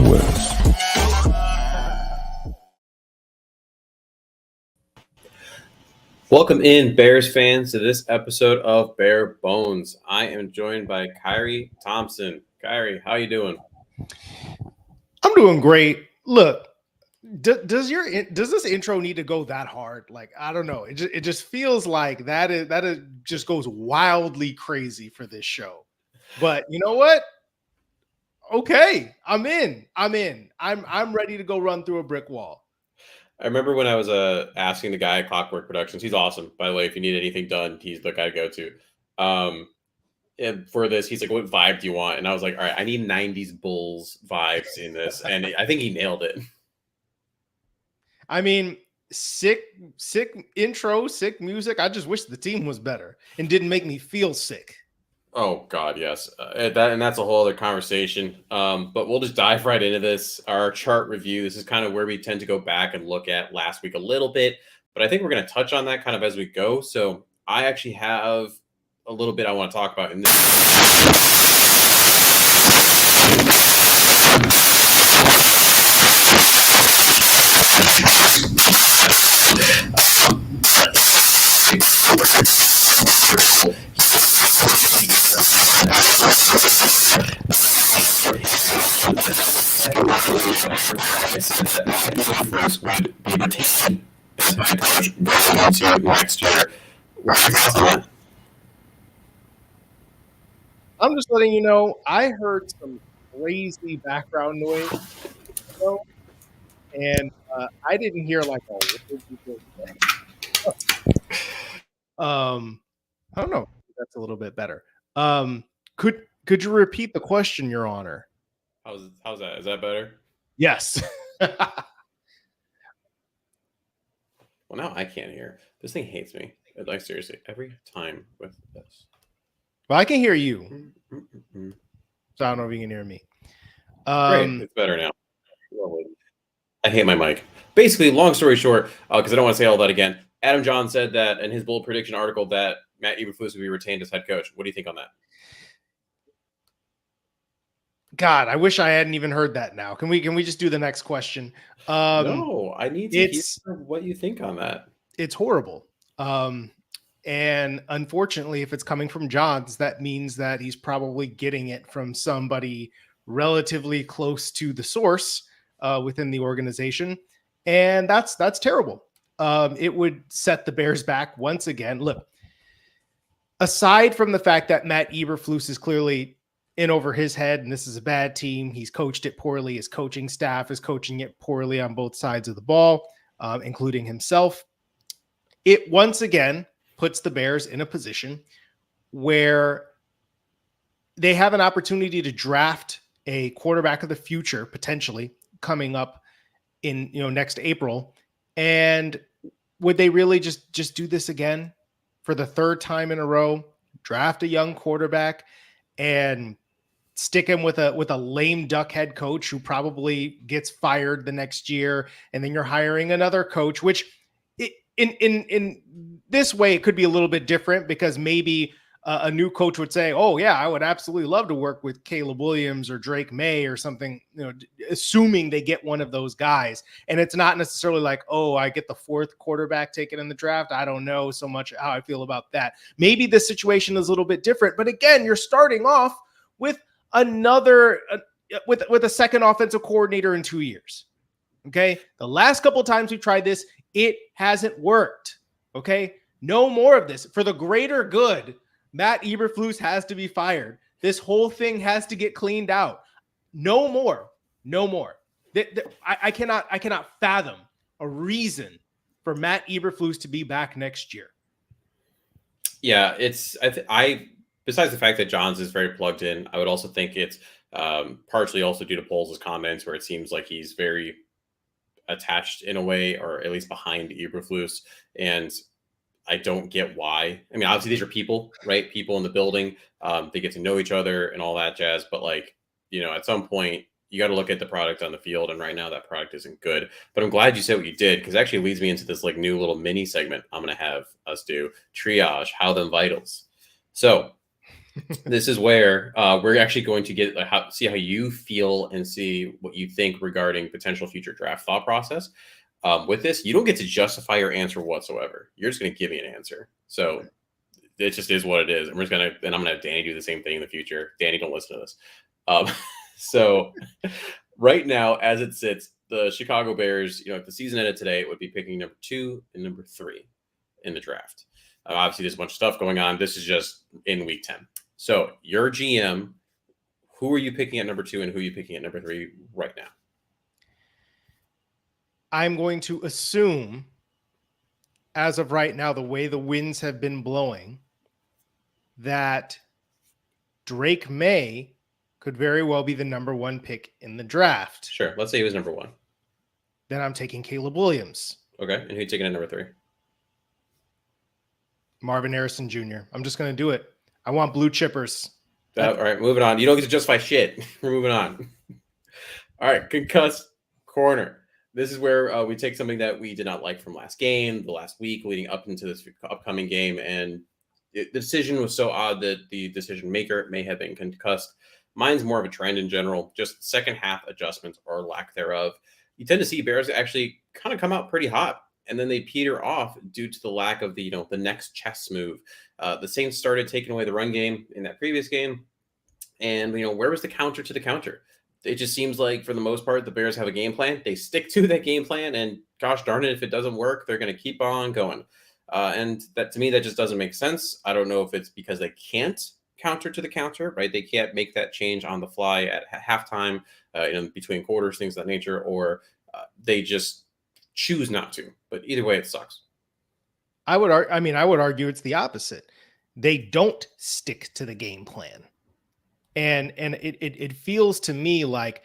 West. Welcome in, Bears fans, to this episode of Bear Bones. I am joined by Khari Thompson. Khari, how you doing? I'm doing great. Look, does this intro need to go that hard? Like, I don't know. It just feels like that just goes wildly crazy for this show. But you know what? Okay, I'm in. I'm ready to go run through a brick wall. I remember when I was asking the guy at Clockwork Productions. He's awesome, by the way. If you need anything done, he's the guy to go to. And for this, he's like, "What vibe do you want?" And I was like, "All right, I need '90s Bulls vibes in this," and I think he nailed it. I mean, sick intro, sick music. I just wish the team was better and didn't make me feel sick. Oh God, yes. That's a whole other conversation. But we'll just dive right into this. Our chart review. This is kind of where we tend to go back and look at last week a little bit, but I think we're going to touch on that kind of as we go. So I actually have a little bit I want to talk about in this. Next year. I'm just letting you know, I heard some crazy background noise, and I didn't hear like a word. I don't know. That's a little bit better. Could you repeat the question, Your Honor? How's that? Is that better? Yes. Well, now I can't hear. This thing hates me. Like, seriously, every time with this. Well, I can hear you. So I don't know if you can hear me. Great. It's better now. I hate my mic. Basically, long story short, because I don't want to say all that again, Adam John said that in his bold prediction article that Matt Eberflus would be retained as head coach. What do you think on that? God, I wish I hadn't even heard that now. Can we just do the next question? No, I need to hear what you think on that. It's horrible. And unfortunately, if it's coming from Johns, that means that he's probably getting it from somebody relatively close to the source within the organization. And that's terrible. It would set the Bears back once again. Look, aside from the fact that Matt Eberflus is clearly in over his head, and this is a bad team, he's coached it poorly. His coaching staff is coaching it poorly on both sides of the ball, including himself. It once again puts the Bears in a position where they have an opportunity to draft a quarterback of the future, potentially coming up in next April. And would they really just do this again for the third time in a row? Draft a young quarterback and stick him with a lame duck head coach who probably gets fired the next year, and then you're hiring another coach, which in this way it could be a little bit different because maybe a new coach would say, "Oh yeah, I would absolutely love to work with Caleb Williams or Drake May or something," assuming they get one of those guys. And it's not necessarily like, "Oh, I get the fourth quarterback taken in the draft." I don't know so much how I feel about that. Maybe this situation is a little bit different, but again, you're starting off with another with a second offensive coordinator in 2 years. Okay, the last couple of times we tried this, it hasn't worked. Okay, no more of this. For the greater good, Matt Eberflus has to be fired. This whole thing has to get cleaned out. No more. I cannot fathom a reason for Matt Eberflus to be back next year. Yeah, I besides the fact that Johns is very plugged in, I would also think it's partially also due to Poles' comments, where it seems like he's very attached in a way, or at least behind Eberflus. And I don't get why. I mean, obviously these are people, right? People in the building. They get to know each other and all that jazz. But at some point, you got to look at the product on the field. And right now that product isn't good. But I'm glad you said what you did, because it actually leads me into this new little mini segment I'm going to have us do. Triage, How Them Vitals. So This is where we're actually going to get see how you feel and see what you think regarding potential future draft thought process. With this, you don't get to justify your answer whatsoever. You're just going to give me an answer. So it just is what it is. And I'm gonna have Danny do the same thing in the future. Danny, don't listen to this. Um, so right now, as it sits, the Chicago Bears, if the season ended today, it would be picking number 2 and number 3 in the draft. Obviously, there's a bunch of stuff going on. This is just in week 10. So your GM, who are you picking at number 2 and who are you picking at number 3 right now? I'm going to assume, as of right now, the way the winds have been blowing, that Drake May could very well be the number 1 pick in the draft. Sure. Let's say he was number 1. Then I'm taking Caleb Williams. Okay. And who are you taking at number 3? Marvin Harrison Jr. I'm just going to do it. I want blue chippers. All right. Moving on. You don't get to justify shit. We're moving on. All right. Concussed corner. This is where we take something that we did not like from last game, the last week leading up into this upcoming game. And the decision was so odd that the decision maker may have been concussed. Mine's more of a trend in general, just second half adjustments or lack thereof. You tend to see Bears actually kind of come out pretty hot, and then they peter off due to the lack of the next chess move. The Saints started taking away the run game in that previous game, and where was the counter to the counter? It just seems like for the most part the Bears have a game plan. They stick to that game plan, and gosh darn it, if it doesn't work, they're going to keep on going. And that, to me, that just doesn't make sense. I don't know if it's because they can't counter to the counter, right? They can't make that change on the fly at halftime, between quarters, things of that nature, or they just choose not to. But either way, it sucks. I would argue it's the opposite. They don't stick to the game plan. And it feels to me like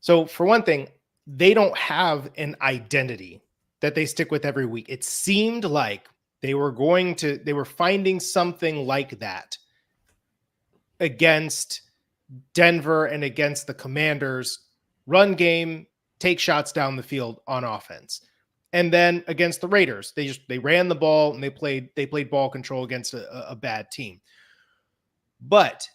so for one thing, they don't have an identity that they stick with every week. It seemed like they were finding something like that against Denver and against the Commanders. Run game, take shots down the field on offense. And then against the Raiders, they ran the ball and they played ball control against a bad team. But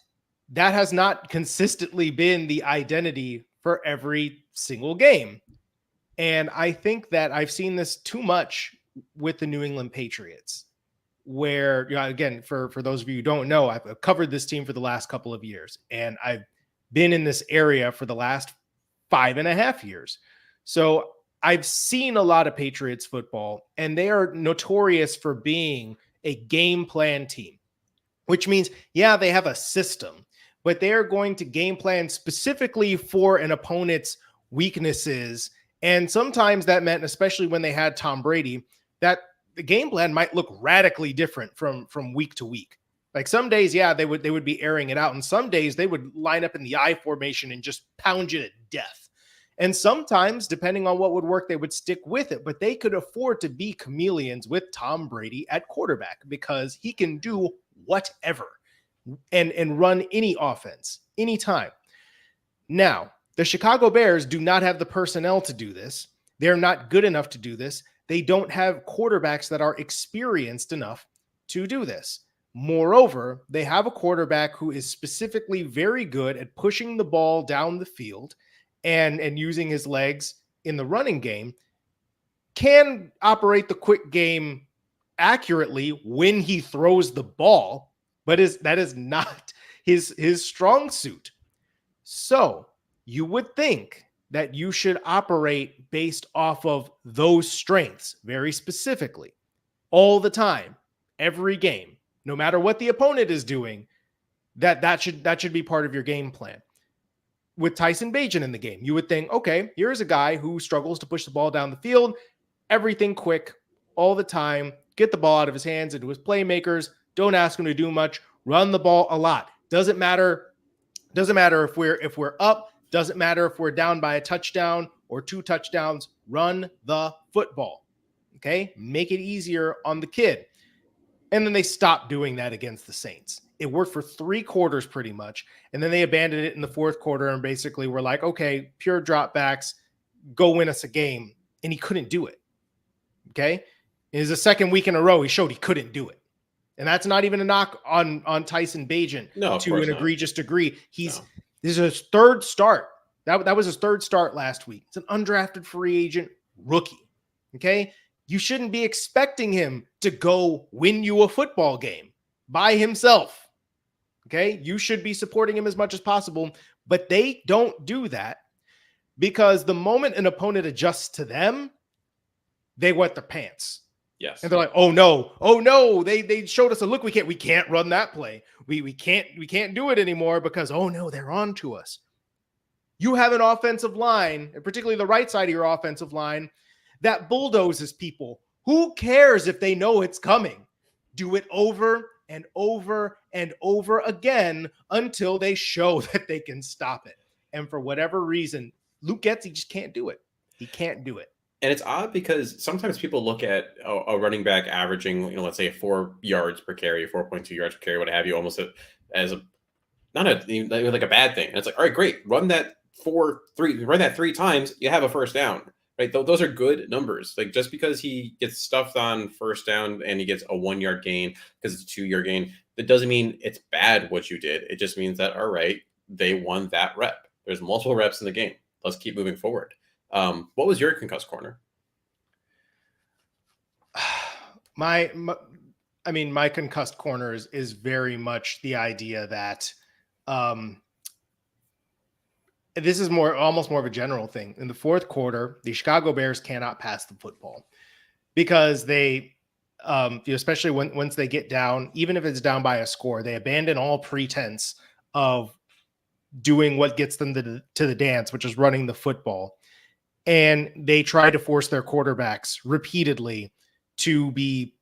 that has not consistently been the identity for every single game. And I think that I've seen this too much with the New England Patriots, where, again, for those of you who don't know, I've covered this team for the last couple of years, and I've been in this area for the last 5.5 years. So I've seen a lot of Patriots football, and they are notorious for being a game plan team, which means, they have a system, but they are going to game plan specifically for an opponent's weaknesses. And sometimes that meant, especially when they had Tom Brady, that the game plan might look radically different from week to week. Like some days, they would be airing it out. And some days they would line up in the I formation and just pound you to death. And sometimes, depending on what would work, they would stick with it. But they could afford to be chameleons with Tom Brady at quarterback because he can do whatever and run any offense anytime. Now, the Chicago Bears do not have the personnel to do this. They're not good enough to do this. They don't have quarterbacks that are experienced enough to do this. Moreover, they have a quarterback who is specifically very good at pushing the ball down the field and using his legs in the running game, can operate the quick game accurately when he throws the ball, but that is not his strong suit. So you would think that you should operate based off of those strengths very specifically all the time, every game, no matter what the opponent is doing, that should be part of your game plan. With Tyson Bagent in the game, you would think, okay, here's a guy who struggles to push the ball down the field, everything quick all the time, get the ball out of his hands into his playmakers, don't ask him to do much, run the ball a lot. Doesn't matter if we're up, doesn't matter if we're down by a touchdown or 2 touchdowns, run the football. Okay? Make it easier on the kid. And then they stopped doing that against the Saints. It worked for 3 quarters pretty much. And then they abandoned it in the 4th quarter and basically were like, okay, pure dropbacks, go win us a game. And he couldn't do it. Okay? It was the 2nd week in a row he showed he couldn't do it. And that's not even a knock on Tyson Bagent No, of to course an not. egregious degree. This No. is his third start. That was his third start last week. It's an undrafted free agent rookie. Okay. You shouldn't be expecting him to go win you a football game by himself. Okay. You should be supporting him as much as possible, but they don't do that because the moment an opponent adjusts to them, they wet their pants. Yes. And they're like, oh no, they showed us a look. We can't run that play. We can't do it anymore because, oh no, they're on to us. You have an offensive line, and particularly the right side of your offensive line, that bulldozes people. Who cares if they know it's coming? Do it over and over and over again until they show that they can stop it. And for whatever reason, Luke Getsy just can't do it. He can't do it. And it's odd because sometimes people look at a running back averaging, let's say 4 yards per carry, 4.2 yards per carry, what have you, almost as a not like a bad thing. And it's like, all right, great, run that 3 times, you have a first down, right? Those are good numbers. Like just because he gets stuffed on first down and he gets a 1 yard gain because it's a 2-year gain, that doesn't mean it's bad what you did. It just means that all right, they won that rep. There's multiple reps in the game. Let's keep moving forward. What was your concussed corner? My concussed corner is very much the idea that this is almost more of a general thing. In the fourth quarter, the Chicago Bears cannot pass the football because they, especially once they get down, even if it's down by a score, they abandon all pretense of doing what gets them to the dance, which is running the football. And they try to force their quarterbacks repeatedly to be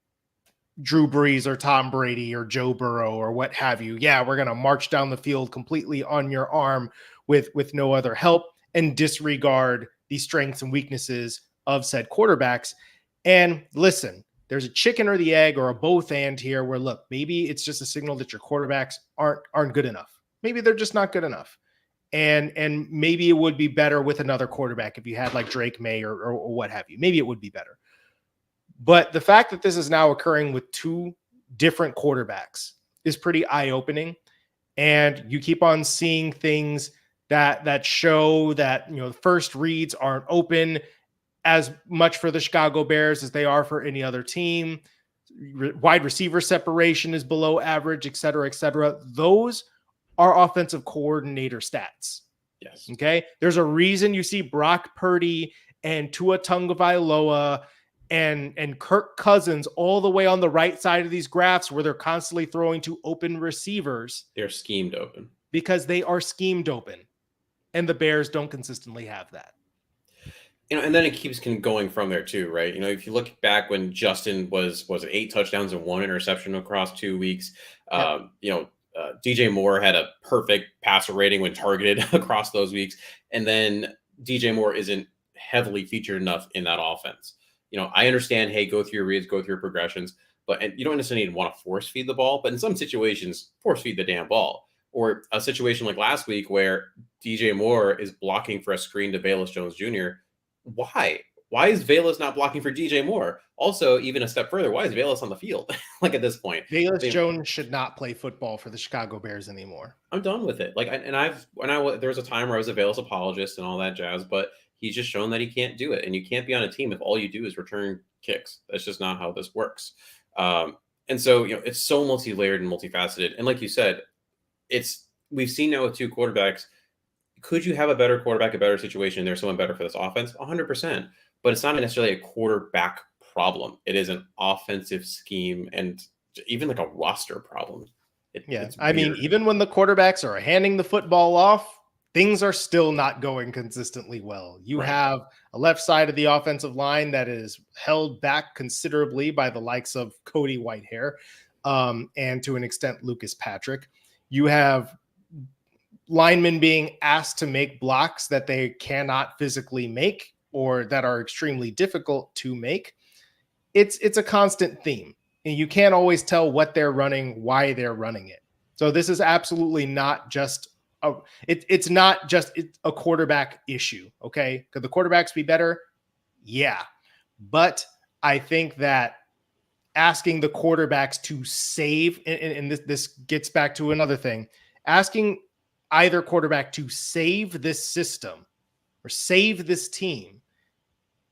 Drew Brees or Tom Brady or Joe Burrow or what have you. Yeah, we're going to march down the field completely on your arm with no other help and disregard the strengths and weaknesses of said quarterbacks. And listen, there's a chicken or the egg or a both and here where, look, maybe it's just a signal that your quarterbacks aren't good enough. Maybe they're just not good enough. And maybe it would be better with another quarterback if you had like Drake May or what have you. Maybe it would be better. But the fact that this is now occurring with 2 different quarterbacks is pretty eye-opening. And you keep on seeing things that show that, the first reads aren't open as much for the Chicago Bears as they are for any other team. Wide receiver separation is below average, et cetera, et cetera. Those are offensive coordinator stats. Yes. Okay. There's a reason you see Brock Purdy and Tua Tagovailoa and Kirk Cousins all the way on the right side of these graphs where they're constantly throwing to open receivers. They're schemed open. Because they are schemed open. And the Bears don't consistently have that. And then it keeps going from there too, right? If you look back when Justin was 8 touchdowns and 1 interception across 2 weeks, DJ Moore had a perfect passer rating when targeted across those weeks. And then DJ Moore isn't heavily featured enough in that offense. I understand, hey, go through your reads, go through your progressions, and you don't necessarily want to force feed the ball, but in some situations, force feed the damn ball. Or a situation like last week where DJ Moore is blocking for a screen to Velus Jones Jr. Why? Why is Velus not blocking for DJ Moore? Also, even a step further, why is Velus on the field? Like at this point, Velus Jones should not play football for the Chicago Bears anymore. I'm done with it. There was a time where I was a Velus apologist and all that jazz, but he's just shown that he can't do it. And you can't be on a team if all you do is return kicks. That's just not how this works. And so, it's so multi-layered and multifaceted. And like you said, we've seen now with 2 quarterbacks. Could you have a better quarterback, a better situation? There's someone better for this offense, 100%. But it's not necessarily a quarterback problem. It is an offensive scheme and even like a roster problem. Even when the quarterbacks are handing the football off, things are still not going consistently well. You have a left side of the offensive line that is held back considerably by the likes of Cody Whitehair and to an extent Lucas Patrick. You have linemen being asked to make blocks that they cannot physically make or that are extremely difficult to make. It's a constant theme, and you can't always tell what they're running, why they're running it. So this is absolutely not just it's not just a quarterback issue. Okay. Could the quarterbacks be better? Yeah. But I think that asking the quarterbacks to save, and this gets back to another thing, asking either quarterback to save this system or save this team,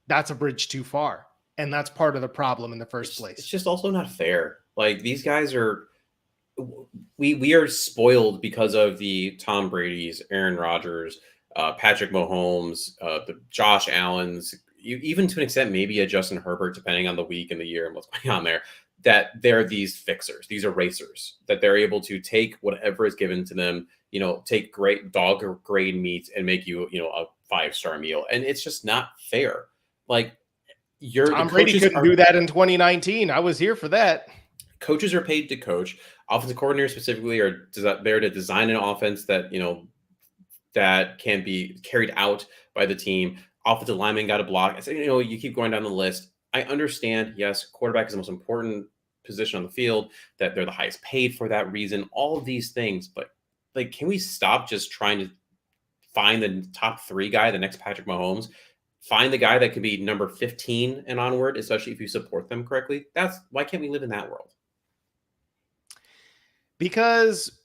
that's a bridge too far. And that's part of the problem in the first place. It's just also not fair. Like, these guys are, we are spoiled because of the Tom Brady's, Aaron Rodgers, Patrick Mahomes, the Josh Allens, even to an extent, maybe a Justin Herbert, depending on the week and the year and what's going on there, that they're these fixers, these erasers, that they're able to take whatever is given to them, take great dog or grade meat and make you, a 5-star meal. And it's just not fair. Like, Tom Brady couldn't do that in 2019. I was here for that. Coaches are paid to coach. Offensive coordinators specifically are there to design an offense that, that can be carried out by the team. Offensive lineman got a block. So, you keep going down the list. I understand, yes, quarterback is the most important position on the field, that they're the highest paid for that reason, all of these things. But, like, can we stop just trying to find the top 3 guy, the next Patrick Mahomes? Find the guy that can be number 15 and onward, especially if you support them correctly. Why can't we live in that world? Because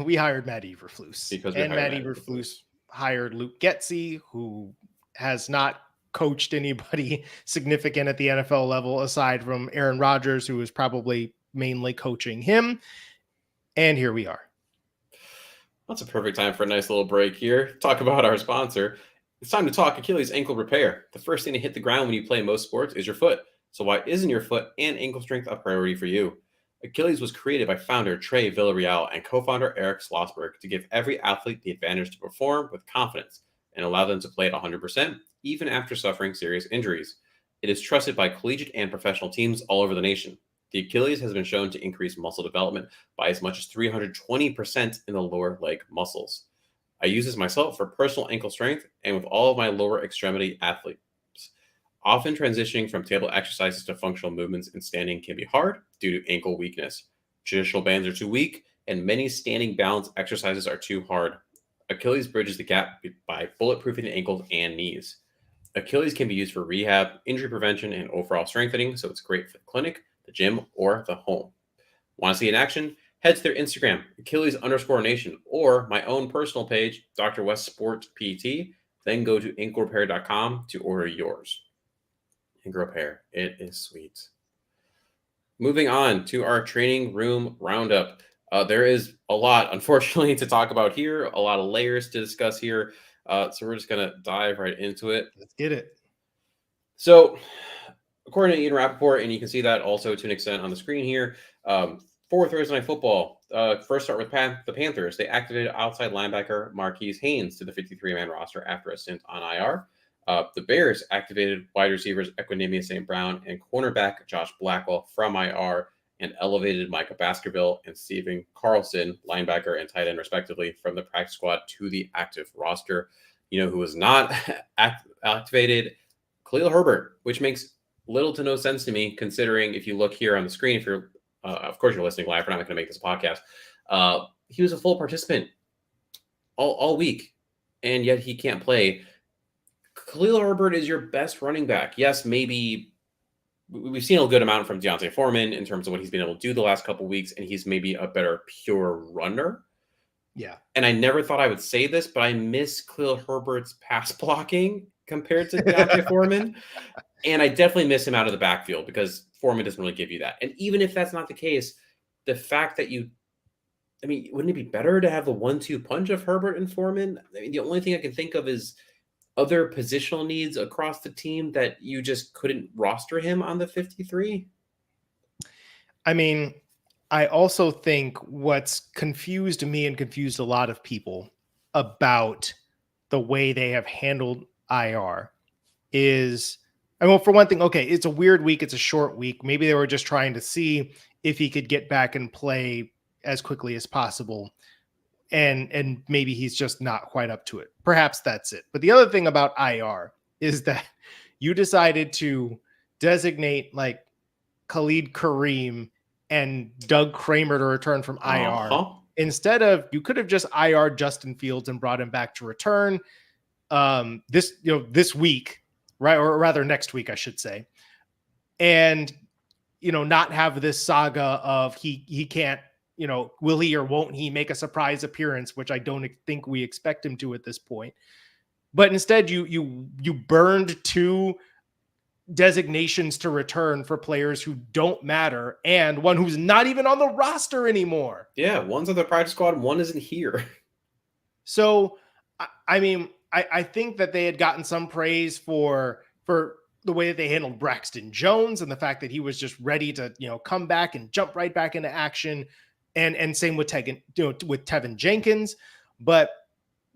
we hired Matt Eberflus. And Matt Eberflus hired Luke Getsy, who has not coached anybody significant at the NFL level aside from Aaron Rodgers, who is probably mainly coaching him. And here we are. That's a perfect time for a nice little break here. Talk about our sponsor. It's time to talk Achilles ankle repair. The first thing to hit the ground when you play most sports is your foot. So why isn't your foot and ankle strength a priority for you? Achilles was created by founder Trey Villarreal and co-founder Eric Schlossberg to give every athlete the advantage to perform with confidence and allow them to play at 100%, even after suffering serious injuries. It is trusted by collegiate and professional teams all over the nation. The Achilles has been shown to increase muscle development by as much as 320% in the lower leg muscles. I use this myself for personal ankle strength and with all of my lower extremity athletes. Often transitioning from table exercises to functional movements and standing can be hard due to ankle weakness. Traditional bands are too weak, and many standing balance exercises are too hard. Achilles bridges the gap by bulletproofing the ankles and knees. Achilles can be used for rehab, injury prevention, and overall strengthening, so it's great for the clinic, the gym, or the home. Want to see in action? Head to their Instagram, Achilles_Nation, or my own personal page, Dr. West Sport PT. Then go to anklerepair.com to order yours. Ankle repair, it is sweet. Moving on to our training room roundup. There is a lot, unfortunately, to talk about here, a lot of layers to discuss here. So we're just going to dive right into it. Let's get it. So, according to Ian Rappaport, and you can see that also to an extent on the screen here, for Thursday Night Football, first start with the Panthers. They activated outside linebacker Marquise Haynes to the 53-man roster after a stint on IR. The Bears activated wide receivers Equinemius St. Brown and cornerback Josh Blackwell from IR and elevated Micah Baskerville and Steven Carlson, linebacker and tight end respectively, from the practice squad to the active roster. Who was not activated? Khalil Herbert, which makes little to no sense to me, considering if you look here on the screen, if you're, of course you're listening live, we're not going to make this a podcast. He was a full participant all week, and yet he can't play. Khalil Herbert is your best running back. Yes, maybe we've seen a good amount from Deontay Foreman in terms of what he's been able to do the last couple of weeks, and he's maybe a better pure runner. Yeah. And I never thought I would say this, but I miss Khalil Herbert's pass blocking compared to Deontay Foreman. And I definitely miss him out of the backfield because Foreman doesn't really give you that. And even if that's not the case, the fact that wouldn't it be better to have the 1-2 punch of Herbert and Foreman? The only thing I can think of is other positional needs across the team that you just couldn't roster him on the 53. I also think what's confused me and confused a lot of people about the way they have handled IR is, for one thing, okay, it's a weird week. It's a short week. Maybe they were just trying to see if he could get back and play as quickly as possible. And maybe he's just not quite up to it. Perhaps that's it. But the other thing about IR is that you decided to designate like Khalid Kareem and Doug Kramer to return from IR. Instead of, you could have just IR Justin Fields and brought him back to return this week, right? Or rather next week, I should say. And not have this saga of he can't, will he or won't he make a surprise appearance, which I don't think we expect him to at this point. But instead, you burned 2 designations to return for players who don't matter, and one who's not even on the roster anymore. Yeah, one's on the practice squad, and one isn't here. So, I mean, I think that they had gotten some praise for the way that they handled Braxton Jones and the fact that he was just ready to, come back and jump right back into action. And same with with Tevin Jenkins. But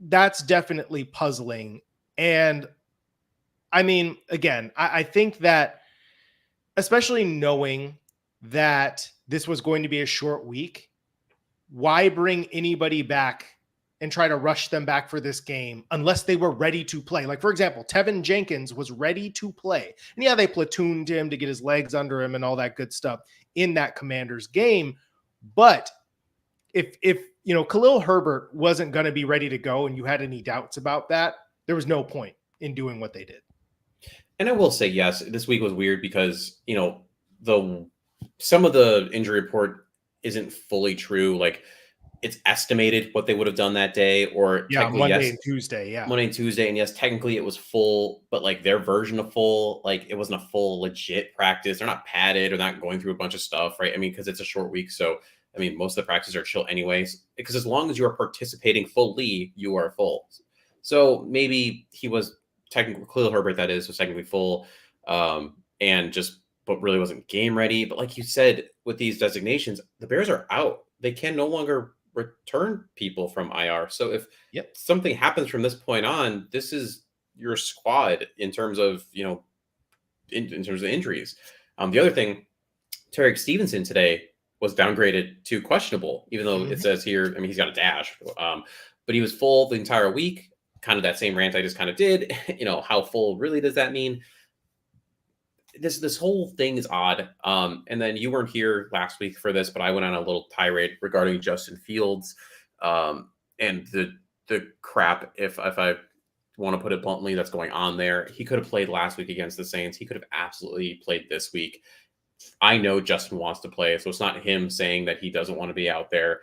that's definitely puzzling. And I mean, again, I think that, especially knowing that this was going to be a short week, why bring anybody back and try to rush them back for this game unless they were ready to play? Like, for example, Tevin Jenkins was ready to play. And yeah, they platooned him to get his legs under him and all that good stuff in that Commanders game. But if Khalil Herbert wasn't going to be ready to go and you had any doubts about that, there was no point in doing what they did. And I will say, yes, this week was weird because, some of the injury report isn't fully true. Like, it's estimated what they would have done that day, or Monday and Tuesday. Yeah. Monday and Tuesday. And yes, technically it was full, but like their version of full, like it wasn't a full legit practice. They're not padded or not going through a bunch of stuff, right? I mean, because it's a short week. So, I mean, most of the practices are chill anyways, because as long as you are participating fully, you are full. So maybe he was technically, Khalil Herbert, that is, was technically full, but really wasn't game ready. But like you said, with these designations, the Bears are out. They can no longer return people from IR. So if something happens from this point on, this is your squad in terms of, in terms of injuries. The other thing, Tarek Stevenson today was downgraded to questionable, even though it says here, I mean, he's got a dash, but he was full the entire week. Kind of that same rant I just kind of did. How full really does that mean? This whole thing is odd. And then you weren't here last week for this, but I went on a little tirade regarding Justin Fields and the crap, if I want to put it bluntly, that's going on there. He could have played last week against the Saints. He could have absolutely played this week. I know Justin wants to play, so it's not him saying that he doesn't want to be out there.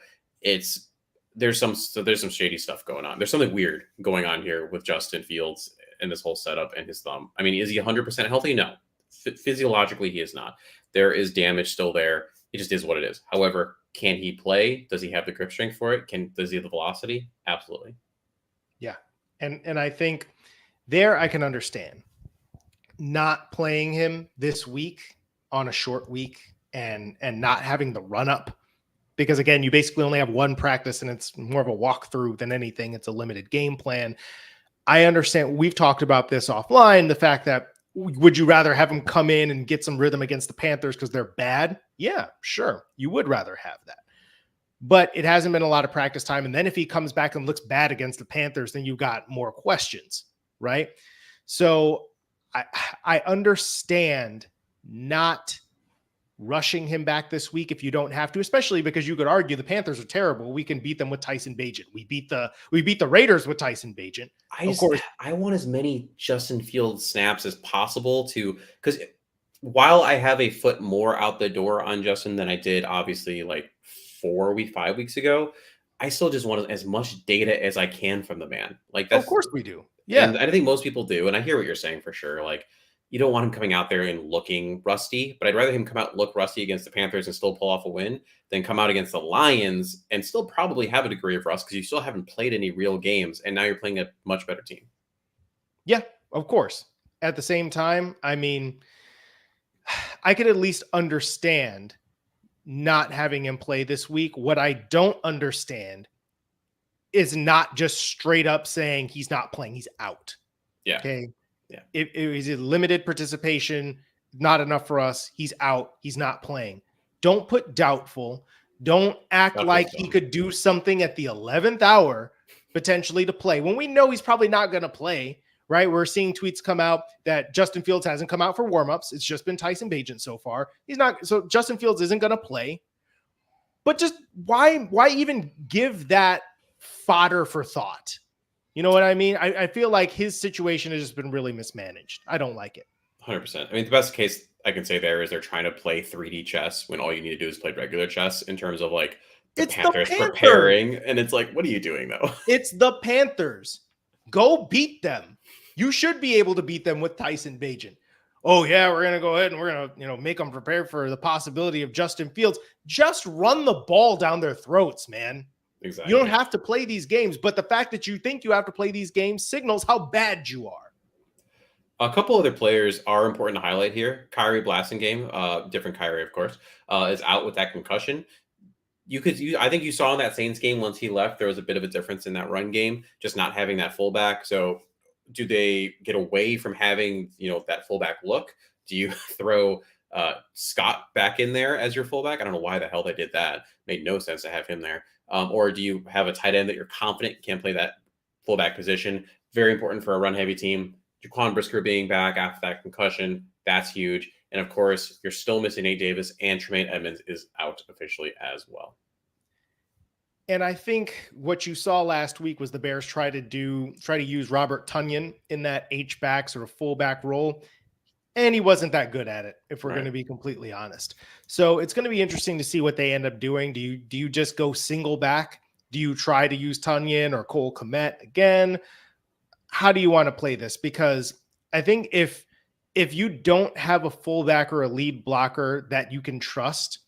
There's some shady stuff going on. There's something weird going on here with Justin Fields and this whole setup and his thumb. I mean, is he 100% healthy? No. Physiologically, he is not. There is damage still there. It just is what it is. However, can he play? Does he have the grip strength for it? Does he have the velocity? Absolutely. Yeah. And I think there I can understand not playing him this week on a short week and not having the run up, because again, you basically only have one practice and it's more of a walkthrough than anything. It's a limited game plan. I understand. We've talked about this offline, the fact that, would you rather have him come in and get some rhythm against the Panthers because they're bad? Yeah, sure. You would rather have that. But it hasn't been a lot of practice time. And then if he comes back and looks bad against the Panthers, then you've got more questions, right? So I understand not rushing him back this week if you don't have to, especially because you could argue the Panthers are terrible. We can beat them with Tyson Bagent. We beat the Raiders with Tyson Bagent. I want as many Justin Fields snaps as possible because while I have a foot more out the door on Justin than I did obviously like 5 weeks ago, I still just want as much data as I can from the man. Like that's, of course we do. Yeah. And I think most people do. And I hear what you're saying for sure. Like, you don't want him coming out there and looking rusty, but I'd rather him come out and look rusty against the Panthers and still pull off a win than come out against the Lions and still probably have a degree of rust because you still haven't played any real games, and now you're playing a much better team. Yeah, of course. At the same time, I mean, I could at least understand not having him play this week. What I don't understand is not just straight up saying he's not playing, he's out. Yeah. Okay. Yeah. It was a limited participation, not enough for us. He's out. He's not playing. Don't put doubtful. Don't act like he could do something at the 11th hour potentially to play when we know he's probably not going to play, right? We're seeing tweets come out that Justin Fields hasn't come out for warmups. It's just been Tyson Bagent so far. He's not. So Justin Fields isn't going to play. But just why even give that fodder for thought? You know what I mean? I feel like his situation has just been really mismanaged. I don't like it. 100%. I mean, the best case I can say there is they're trying to play 3D chess when all you need to do is play regular chess in terms of like the It's the Panthers Panthers. preparing. And it's like, what are you doing though? It's the Panthers. Go beat them. You should be able to beat them with Tyson Bagent. Oh yeah, we're gonna go ahead and we're gonna make them prepare for the possibility of Justin Fields. Just run the ball down their throats, man. Exactly. You don't have to play these games, but the fact that you think you have to play these games signals how bad you are. A couple other players are important to highlight here. Khari Blasingame, different Kyrie, of course, is out with that concussion. I think you saw in that Saints game once he left, there was a bit of a difference in that run game, just not having that fullback. So do they get away from having, that fullback look? Do you throw Scott back in there as your fullback? I don't know why the hell they did that. Made no sense to have him there. Or do you have a tight end that you're confident can play that fullback position? Very important for a run heavy team. Jaquan Brisker being back after that concussion, that's huge. And of course, you're still missing Nate Davis, and Tremaine Edmonds is out officially as well. And I think what you saw last week was the Bears try to use Robert Tonyan in that H-back sort of fullback role. And he wasn't that good at it, if we're going to be completely honest. So it's going to be interesting to see what they end up doing. Do you just go single back? Do you try to use Tonyan or Cole Kmet again? How do you want to play this? Because I think if you don't have a fullback or a lead blocker that you can trust,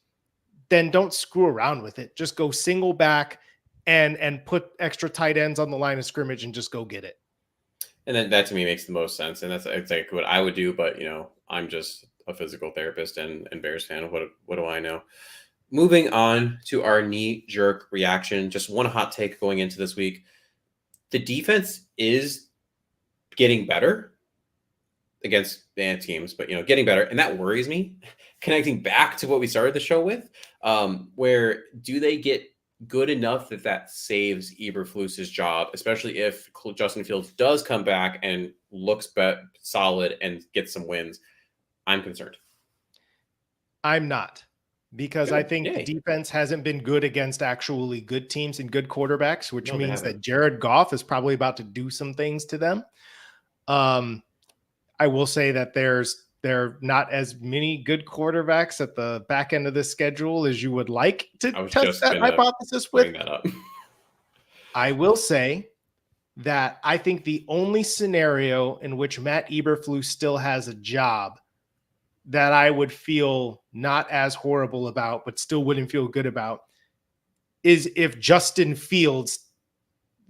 then don't screw around with it. Just go single back and put extra tight ends on the line of scrimmage and just go get it. And then that to me makes the most sense. And that's exactly what I would do. But, I'm just a physical therapist and Bears fan. What do I know? Moving on to our knee-jerk reaction. Just one hot take going into this week. The defense is getting better against bad teams, but, getting better. And that worries me. Connecting back to what we started the show with, where do they get good enough that saves Eberflus's job, especially if Justin Fields does come back and looks solid and gets some wins? I'm concerned. I'm not, because I think the defense hasn't been good against actually good teams and good quarterbacks, which means that Jared Goff is probably about to do some things to them. I will say that there are not as many good quarterbacks at the back end of the schedule as you would like to test that hypothesis with. That up. I will say that I think the only scenario in which Matt Eberflus still has a job that I would feel not as horrible about, but still wouldn't feel good about, is if Justin Fields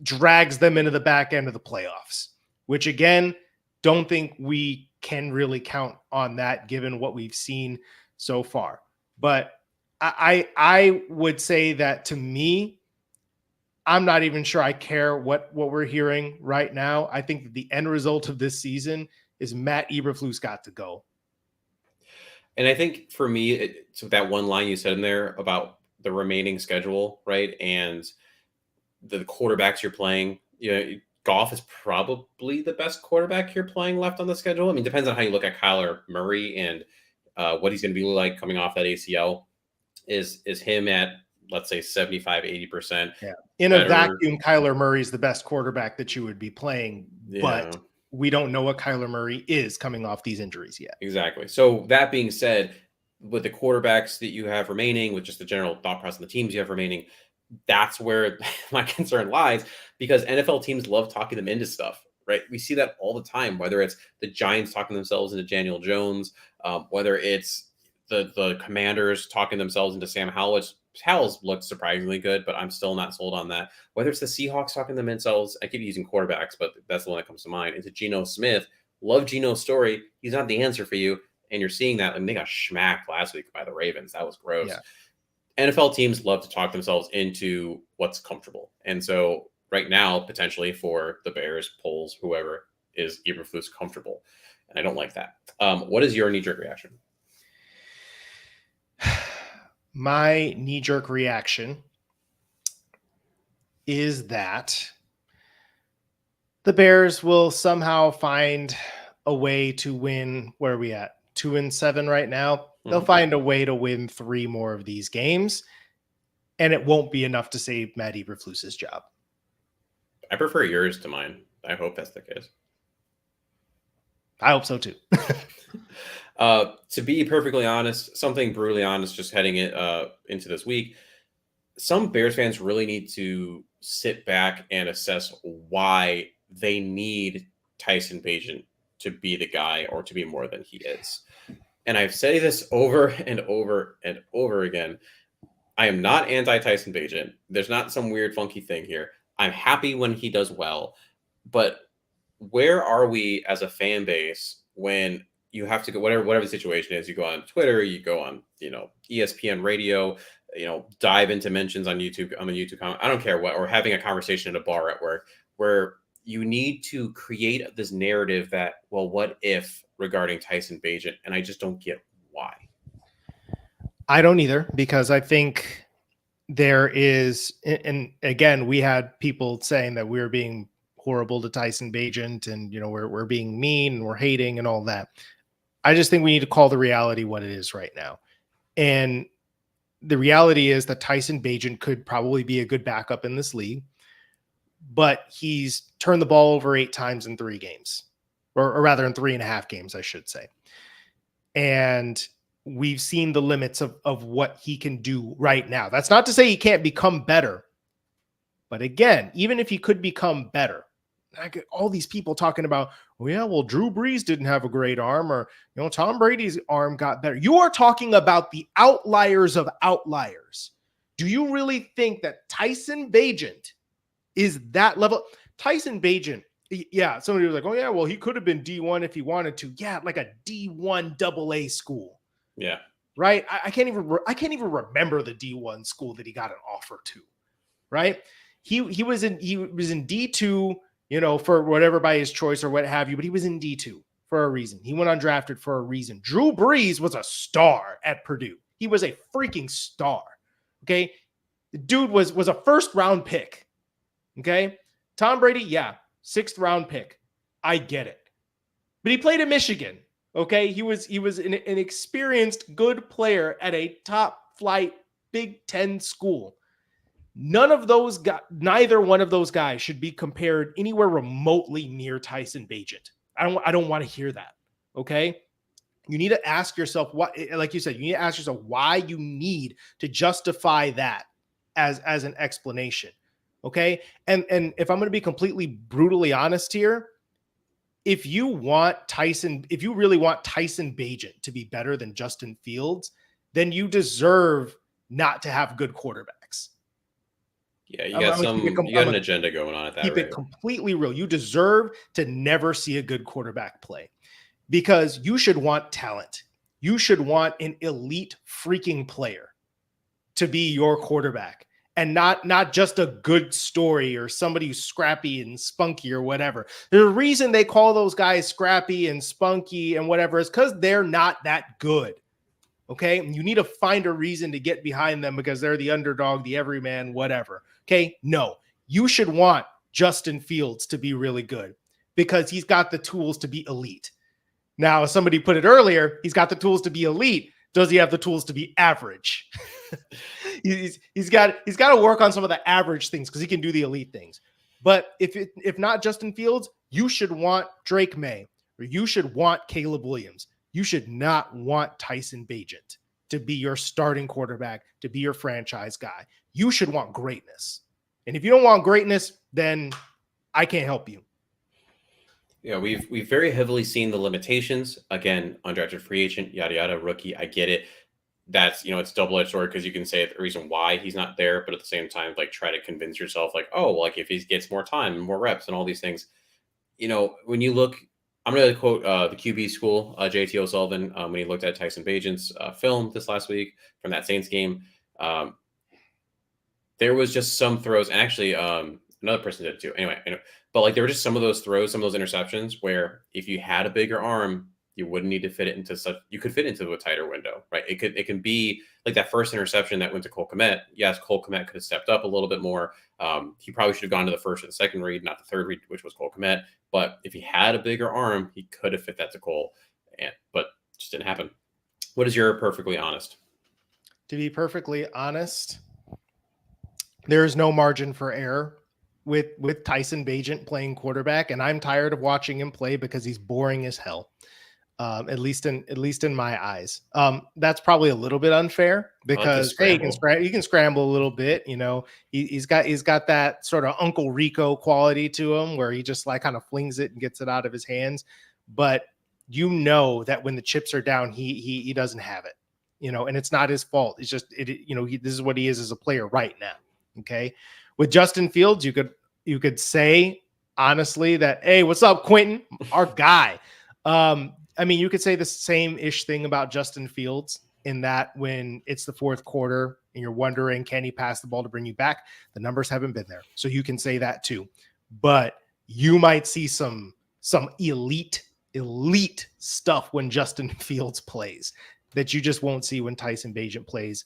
drags them into the back end of the playoffs, which again, don't think we can really count on that given what we've seen so far. But I would say that, to me, I'm not even sure I care what we're hearing right now. I think that the end result of this season is Matt Eberflus got to go. And I think for me, so that one line you said in there about the remaining schedule, right? And the quarterbacks you're playing, Goff is probably the best quarterback you're playing left on the schedule. I mean, depends on how you look at Kyler Murray and what he's going to be like coming off that ACL. Is him at, let's say, 75, 80%. Yeah. In a vacuum, Kyler Murray is the best quarterback that you would be playing, but we don't know what Kyler Murray is coming off these injuries yet. Exactly. So that being said, with the quarterbacks that you have remaining, with just the general thought process of the teams you have remaining, that's where my concern lies, because NFL teams love talking them into stuff, right? We see that all the time, whether it's the Giants talking themselves into Daniel Jones, whether it's the Commanders talking themselves into Sam Howell. Howell's looked surprisingly good, but I'm still not sold on that. Whether it's the Seahawks talking themselves, I keep using quarterbacks, but that's the one that comes to mind. Into Geno Smith. Love Geno's story. He's not the answer for you. And you're seeing that. And they got smacked last week by the Ravens. That was gross. Yeah. NFL teams love to talk themselves into what's comfortable. And so right now, potentially for the Bears, Poles, whoever, is Eberflus comfortable. And I don't like that. What is your knee-jerk reaction? My knee-jerk reaction is that the Bears will somehow find a way to win. Where are we at? 2-7 right now. They'll find a way to win 3 more of these games, and it won't be enough to save Matt Eberflus's job. I prefer yours to mine. I hope that's the case. I hope so too. To be perfectly honest, something brutally honest, just heading it into this week, some Bears fans really need to sit back and assess why they need Tyson Bagent to be the guy or to be more than he is. And I've said this over and over and over again. I am not anti Tyson Bagent. There's not some weird funky thing here. I'm happy when he does well, but where are we as a fan base when you have to go whatever the situation is? You go on Twitter, you go on ESPN radio, dive into mentions on YouTube on the YouTube comment. I don't care what, or having a conversation at a bar at work where you need to create this narrative that, well, what if regarding Tyson Bagent, and I just don't get why. I don't either, because I think there is, and again, we had people saying that we were being horrible to Tyson Bagent and, we're being mean and we're hating and all that. I just think we need to call the reality what it is right now. And the reality is that Tyson Bagent could probably be a good backup in this league, but he's turned the ball over 8 times in 3 games, or rather in 3.5 games, I should say. And we've seen the limits of what he can do right now. That's not to say he can't become better. But again, even if he could become better, I get all these people talking about, Drew Brees didn't have a great arm, or, Tom Brady's arm got better. You are talking about the outliers of outliers. Do you really think that Tyson Bagent is that level? Tyson Bagent, yeah, somebody was like, he could have been D1 if he wanted to. Yeah, like a D1 AA school. Yeah. Right. I can't even remember the D1 school that he got an offer to. Right. He was in D2, for whatever by his choice or what have you, but he was in D2 for a reason. He went undrafted for a reason. Drew Brees was a star at Purdue. He was a freaking star. Okay. The dude was a 1st round pick. Okay. Tom Brady, yeah, 6th round pick. I get it. But he played at Michigan. Okay, he was an experienced, good player at a top flight Big Ten school. Neither one of those guys should be compared anywhere remotely near Tyson Bagent. I don't want to hear that. Okay, you need to ask yourself what, like you said, you need to ask yourself why you need to justify that as an explanation. Okay, and if I'm going to be completely brutally honest here. If you really want Tyson Bagent to be better than Justin Fields, then you deserve not to have good quarterbacks. Yeah, you got an agenda going on at that rate. Keep it completely real. You deserve to never see a good quarterback play, because you should want talent. You should want an elite freaking player to be your quarterback. And not just a good story or somebody who's scrappy and spunky or whatever. The reason they call those guys scrappy and spunky and whatever is because they're not that good. Okay. And you need to find a reason to get behind them because they're the underdog, the everyman, whatever. Okay. No, you should want Justin Fields to be really good because he's got the tools to be elite. Now, as somebody put it earlier, he's got the tools to be elite. Does he have the tools to be average? he's got to work on some of the average things because he can do the elite things. But if not Justin Fields, you should want Drake May, or you should want Caleb Williams. You should not want Tyson Bagent to be your starting quarterback, to be your franchise guy. You should want greatness. And if you don't want greatness, then I can't help you. Yeah, we've very heavily seen the limitations. Again, undrafted free agent, yada yada, rookie. I get it. That's it's double-edged sword because you can say the reason why he's not there, but at the same time, like try to convince yourself, like, oh, like if he gets more time and more reps and all these things, when you look, I'm going to quote the QB school, JT O'Sullivan, when he looked at Tyson Bagent's film this last week from that Saints game. There was just some throws, and actually another person did it too. Anyway, but like there were just some of those throws, some of those interceptions where if you had a bigger arm, you wouldn't need to fit it into you could fit into a tighter window, right? It can be like that first interception that went to Cole Kmet. Yes, Cole Kmet could have stepped up a little bit more. He probably should have gone to the first or the second read, not the third read, which was Cole Kmet. But if he had a bigger arm, he could have fit that to Cole, but it just didn't happen. What is your perfectly honest? To be perfectly honest, there is no margin for error with Tyson Bagent playing quarterback, and I'm tired of watching him play because he's boring as hell. At least in my eyes. That's probably a little bit unfair I like his because hey, scramble. he can scramble a little bit. You know, he's got that sort of Uncle Rico quality to him where he just like kind of flings it and gets it out of his hands. But you know that when the chips are down, he doesn't have it. You know, and it's not his fault. It's just you know, this is what he is as a player right now. Okay, with Justin Fields, you could say honestly that hey, what's up, Quentin, our guy. I mean, you could say the same ish thing about Justin Fields in that when it's the fourth quarter and you're wondering, can he pass the ball to bring you back? The numbers haven't been there. So you can say that too. But you might see some elite stuff when Justin Fields plays that you just won't see when Tyson Bagent plays.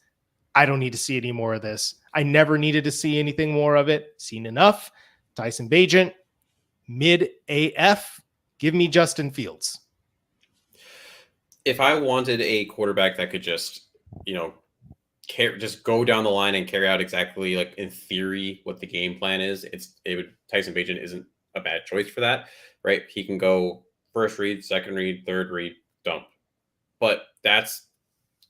I don't need to see any more of this. I never needed to see anything more of it. Seen enough. Tyson Bagent, mid AF. Give me Justin Fields. If I wanted a quarterback that could just, you know, just go down the line and carry out exactly like in theory what the game plan is, Tyson Bagent isn't a bad choice for that, right? He can go first read, second read, third read, dump. But that's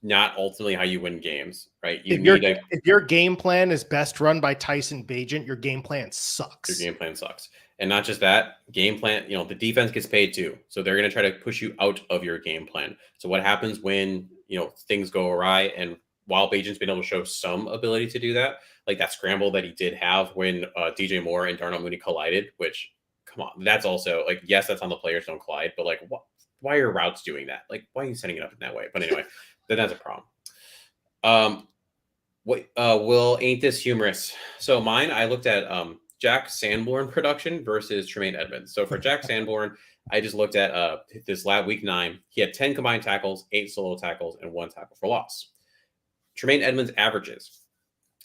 not ultimately how you win games, right? If your game plan is best run by Tyson Bagent, your game plan sucks. Your game plan sucks. And not just that, game plan, you know, the defense gets paid too. So they're going to try to push you out of your game plan. So what happens when, you know, things go awry? And while Bagent's been able to show some ability to do that, like that scramble that he did have when DJ Moore and Darnell Mooney collided, which, come on, that's also like, yes, that's on the players don't collide, but like, why are routes doing that? Like, why are you setting it up in that way? But anyway, then that's a problem. Will ain't this humorous? So mine, I looked at Jack Sanborn production versus Tremaine Edmonds. So for Jack Sanborn, I just looked at this last week 9. He had 10 combined tackles, 8 solo tackles, and 1 tackle for loss. Tremaine Edmonds averages.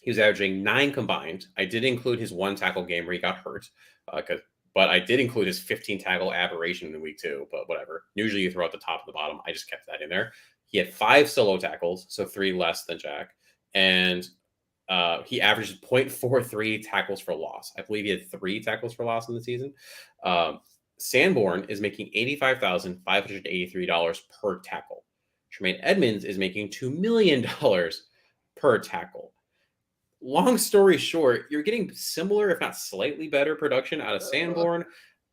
He was averaging 9 combined. I did include his 1 tackle game where he got hurt, but I did include his 15 tackle aberration in week 2. But whatever. Usually you throw out the top and the bottom. I just kept that in there. He had 5 solo tackles, so 3 less than Jack, and he averaged 0.43 tackles for loss. I believe he had 3 tackles for loss in the season. Sanborn is making $85,583 per tackle. Tremaine Edmonds is making $2 million per tackle. Long story short, you're getting similar, if not slightly better production out of Sanborn.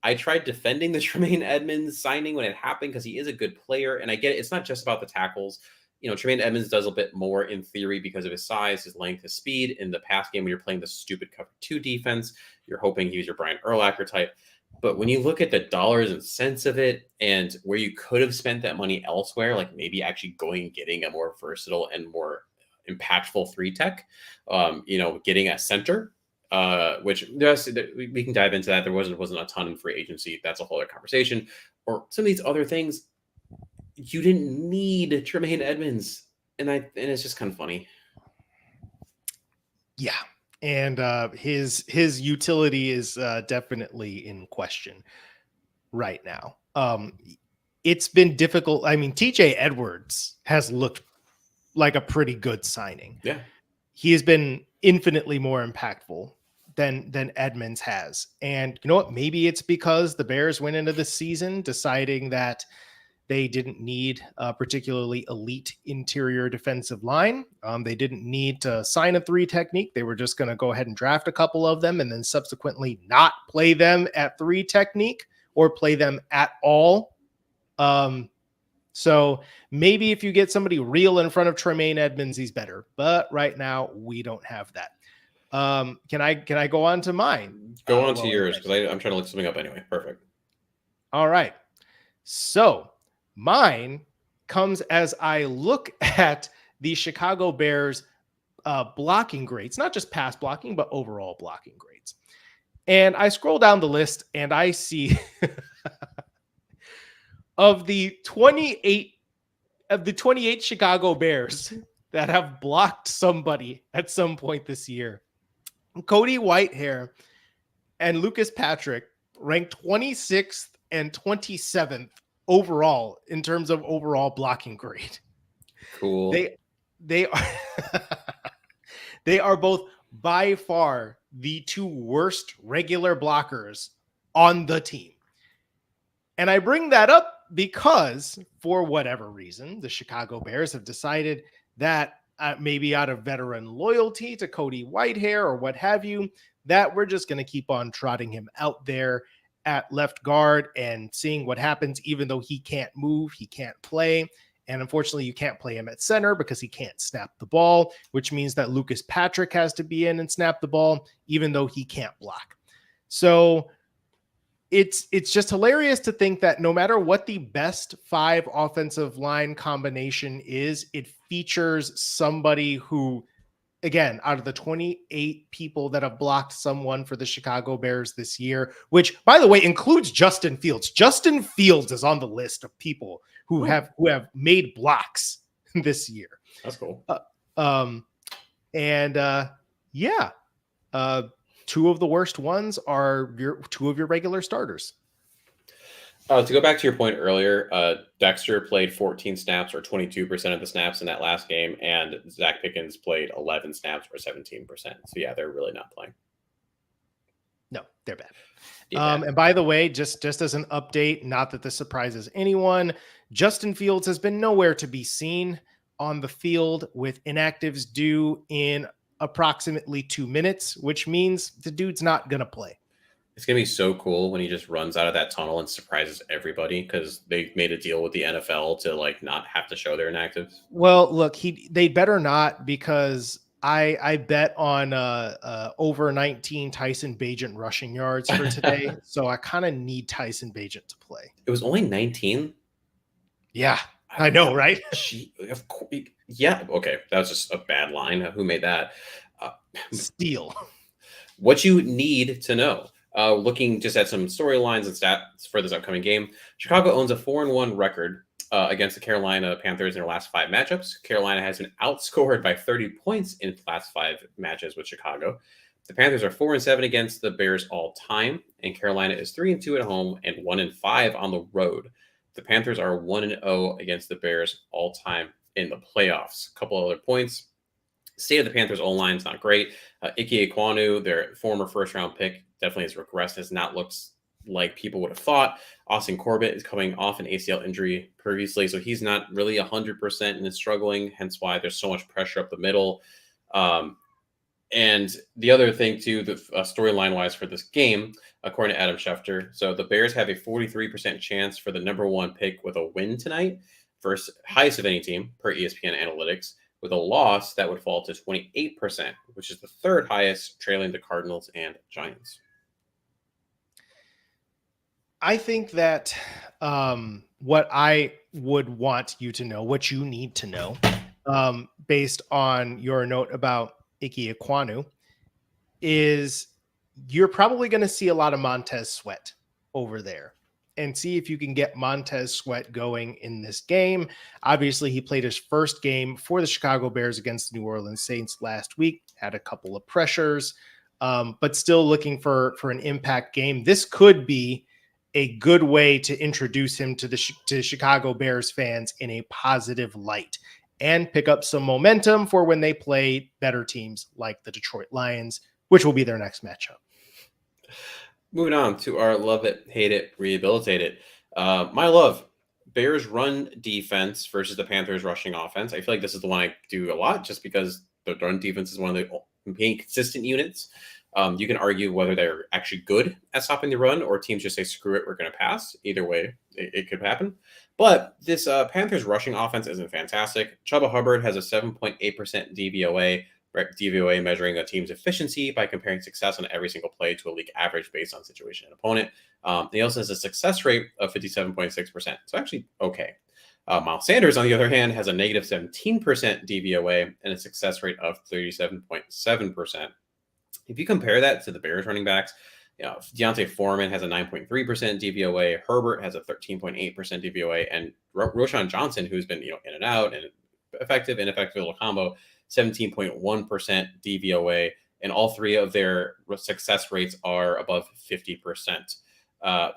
I tried defending the Tremaine Edmonds signing when it happened because he is a good player. And I get it. It's not just about the tackles. You know, Tremaine Edmonds does a bit more in theory because of his size, his length, his speed. In the pass game, when you're playing the stupid cover 2 defense, you're hoping he's your Brian Urlacher type. But when you look at the dollars and cents of it and where you could have spent that money elsewhere, like maybe actually going and getting a more versatile and more impactful 3 tech, you know, getting a center, which we can dive into that. There wasn't a ton in free agency. That's a whole other conversation. Or some of these other things, you didn't need Tremaine Edmonds, and it's just kind of funny. Yeah, and his utility is definitely in question right now. It's been difficult. I mean, TJ Edwards has looked like a pretty good signing. Yeah, he has been infinitely more impactful than Edmonds has. And you know what? Maybe it's because the Bears went into the season deciding that they didn't need a particularly elite interior defensive line. They didn't need to sign a 3 technique. They were just going to go ahead and draft a couple of them and then subsequently not play them at 3 technique or play them at all. So maybe if you get somebody real in front of Tremaine Edmonds, he's better. But right now we don't have that. Can I go on to mine? Go on to yours because I'm trying to look something up anyway. Perfect. All right. So mine comes as I look at the Chicago Bears blocking grades, not just pass blocking, but overall blocking grades. And I scroll down the list and I see of the 28 Chicago Bears that have blocked somebody at some point this year, Cody Whitehair and Lucas Patrick ranked 26th and 27th overall in terms of overall blocking grade. Cool. They are they are both by far the 2 worst regular blockers on the team. And I bring that up because for whatever reason, the Chicago Bears have decided that maybe out of veteran loyalty to Cody Whitehair or what have you, that we're just going to keep on trotting him out there at left guard and seeing what happens, even though he can't move, he can't play. And unfortunately, you can't play him at center because he can't snap the ball, which means that Lucas Patrick has to be in and snap the ball, even though he can't block. So it's just hilarious to think that no matter what the best 5 offensive line combination is, it features somebody who, again, out of the 28 people that have blocked someone for the Chicago Bears this year, which, by the way, includes Justin Fields. Justin Fields is on the list of people who have made blocks this year. That's cool. Two of the worst ones are two of your regular starters. To go back to your point earlier, Dexter played 14 snaps or 22% of the snaps in that last game, and Zach Pickens played 11 snaps or 17%. So yeah, they're really not playing. No, they're bad. And by the way, just as an update, not that this surprises anyone, Justin Fields has been nowhere to be seen on the field with inactives due in approximately 2 minutes, which means the dude's not going to play. It's going to be so cool when he just runs out of that tunnel and surprises everybody because they made a deal with the NFL to like not have to show their inactives. Well, look, they better not, because I bet on over 19 Tyson Bagent rushing yards for today. So I kind of need Tyson Bagent to play. It was only 19. Yeah, I know, right? Of course. Yeah. Okay. That was just a bad line. Who made that? Steal. What you need to know. Looking just at some storylines and stats for this upcoming game, Chicago owns a 4-1 record against the Carolina Panthers in their last 5 matchups. Carolina has been outscored by 30 points in the last 5 matches with Chicago. The Panthers are 4-7 against the Bears all time, and Carolina is 3-2 at home and 1-5 on the road. The Panthers are 1-0 against the Bears all time in the playoffs. A couple other points. State of the Panthers' O-line is not great. Ike Ekwonu, their former first-round pick, definitely has regressed. Has not looked like people would have thought. Austin Corbett is coming off an ACL injury previously, so he's not really 100% and is struggling, hence why there's so much pressure up the middle. And the other thing, too, the storyline-wise for this game, according to Adam Schefter, so the Bears have a 43% chance for the number 1 pick with a win tonight, first highest of any team per ESPN Analytics. With a loss, that would fall to 28%, which is the 3rd highest, trailing the Cardinals and Giants. I think that what I would want you to know, what you need to know, based on your note about Ike Ekwonu, is you're probably going to see a lot of Montez Sweat over there, and see if you can get Montez Sweat going in this game. Obviously, he played his first game for the Chicago Bears against the New Orleans Saints last week, had a couple of pressures, but still looking for an impact game. This could be a good way to introduce him to the Chicago Bears fans in a positive light and pick up some momentum for when they play better teams like the Detroit Lions, which will be their next matchup. Moving on to our love it, hate it, rehabilitate it. My love, Bears run defense versus the Panthers rushing offense. I feel like this is the one I do a lot just because the run defense is one of the main consistent units. You can argue whether they're actually good at stopping the run or teams just say, screw it, we're going to pass. Either way, it could happen. But this Panthers rushing offense isn't fantastic. Chuba Hubbard has a 7.8% DVOA. DVOA measuring a team's efficiency by comparing success on every single play to a league average based on situation and opponent. He also has a success rate of 57.6%. So actually okay. Miles Sanders, on the other hand, has a negative 17% DVOA and a success rate of 37.7%. If you compare that to the Bears running backs, Deontay Foreman has a 9.3% DVOA. Herbert has a 13.8% DVOA. And Roschon Johnson, who's been in and out and effective, ineffective little combo, 17.1% DVOA, and all 3 of their success rates are above 50%.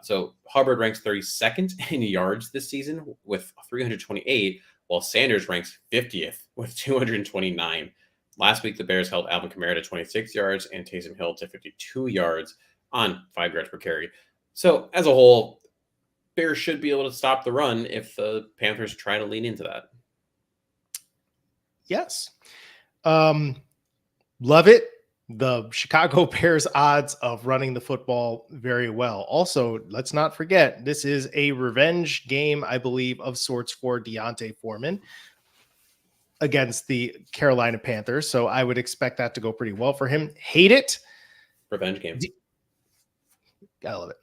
So Hubbard ranks 32nd in yards this season with 328, while Sanders ranks 50th with 229. Last week, the Bears held Alvin Kamara to 26 yards and Taysom Hill to 52 yards on 5 yards per carry. So as a whole, Bears should be able to stop the run if the Panthers try to lean into that. Yes. Love it. The Chicago Bears odds of running the football very well. Also, let's not forget, this is a revenge game, I believe, of sorts for Deontay Foreman against the Carolina Panthers. So I would expect that to go pretty well for him. Hate it. Revenge game. Gotta love it.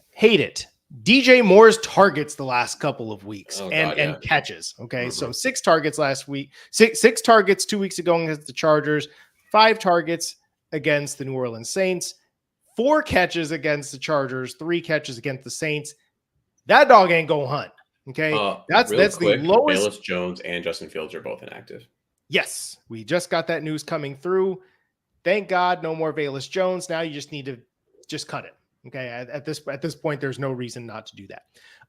Hate it. DJ Moore's targets the last couple of weeks and catches. Okay. So 6 targets last week, six targets 2 weeks ago against the Chargers, 5 targets against the New Orleans Saints, 4 catches against the Chargers, 3 catches against the Saints. That dog ain't go hunt. Okay. That's quick, the lowest. Bayless Jones and Justin Fields are both inactive. Yes. We just got that news coming through. Thank God. No more Bayless Jones. Now you just need to just cut it. Okay, at this point, there's no reason not to do that.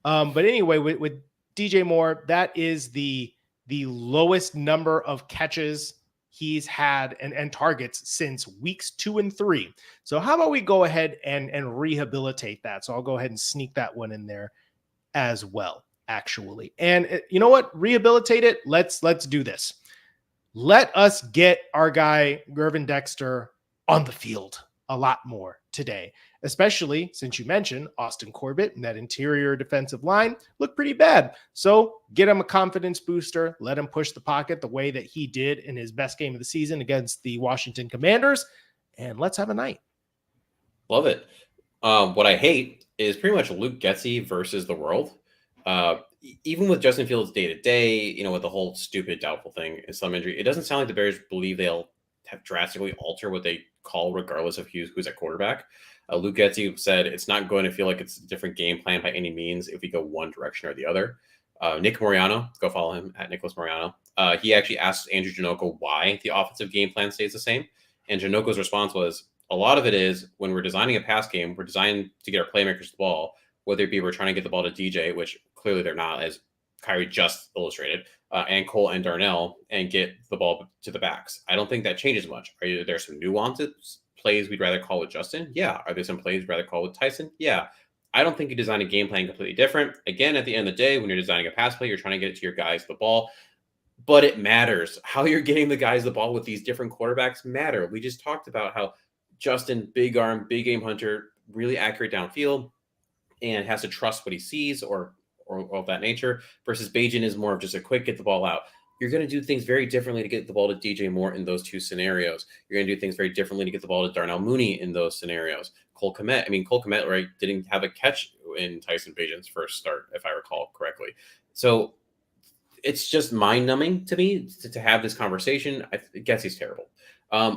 But anyway, with DJ Moore, that is the lowest number of catches he's had and targets since weeks 2 and 3. So how about we go ahead and rehabilitate that? So I'll go ahead and sneak that one in there as well, actually. And you know what? Rehabilitate it. Let's do this. Let us get our guy Gervin Dexter on the field a lot more today, especially since you mentioned Austin Corbett and that interior defensive line looked pretty bad. So get him a confidence booster, let him push the pocket the way that he did in his best game of the season against the Washington Commanders, and let's have a night. Love it. What I hate is pretty much Luke Getsy versus the world. Even with Justin Fields day to day, with the whole stupid doubtful thing and some injury, it doesn't sound like the Bears believe they'll have drastically alter what they call regardless of who's at quarterback. Luke Getsy said it's not going to feel like it's a different game plan by any means if we go one direction or the other. Nick Moriano, go follow him at Nicholas Moriano. He actually asked Andrew Janocko why the offensive game plan stays the same. And Janocko's response was, a lot of it is when we're designing a pass game, we're designed to get our playmakers the ball, whether it be we're trying to get the ball to DJ, which clearly they're not, as Khari just illustrated, and Cole and Darnell, and get the ball to the backs. I don't think that changes much. Are there some nuances, plays we'd rather call with Justin? Yeah. Are there some plays we'd rather call with Tyson? Yeah. I don't think you design a game plan completely different. Again, at the end of the day, when you're designing a pass play, you're trying to get it to your guys the ball. But it matters. How you're getting the guys the ball with these different quarterbacks matter. We just talked about how Justin, big arm, big game hunter, really accurate downfield, and has to trust what he sees or of that nature, versus Bajan is more of just a quick get the ball out. You're going to do things very differently to get the ball to DJ Moore in those two scenarios. You're going to do things very differently to get the ball to Darnell Mooney in those scenarios. Cole Kmet, right, didn't have a catch in Tyson Bajan's first start, if I recall correctly. So it's just mind-numbing to me to have this conversation. I guess he's terrible.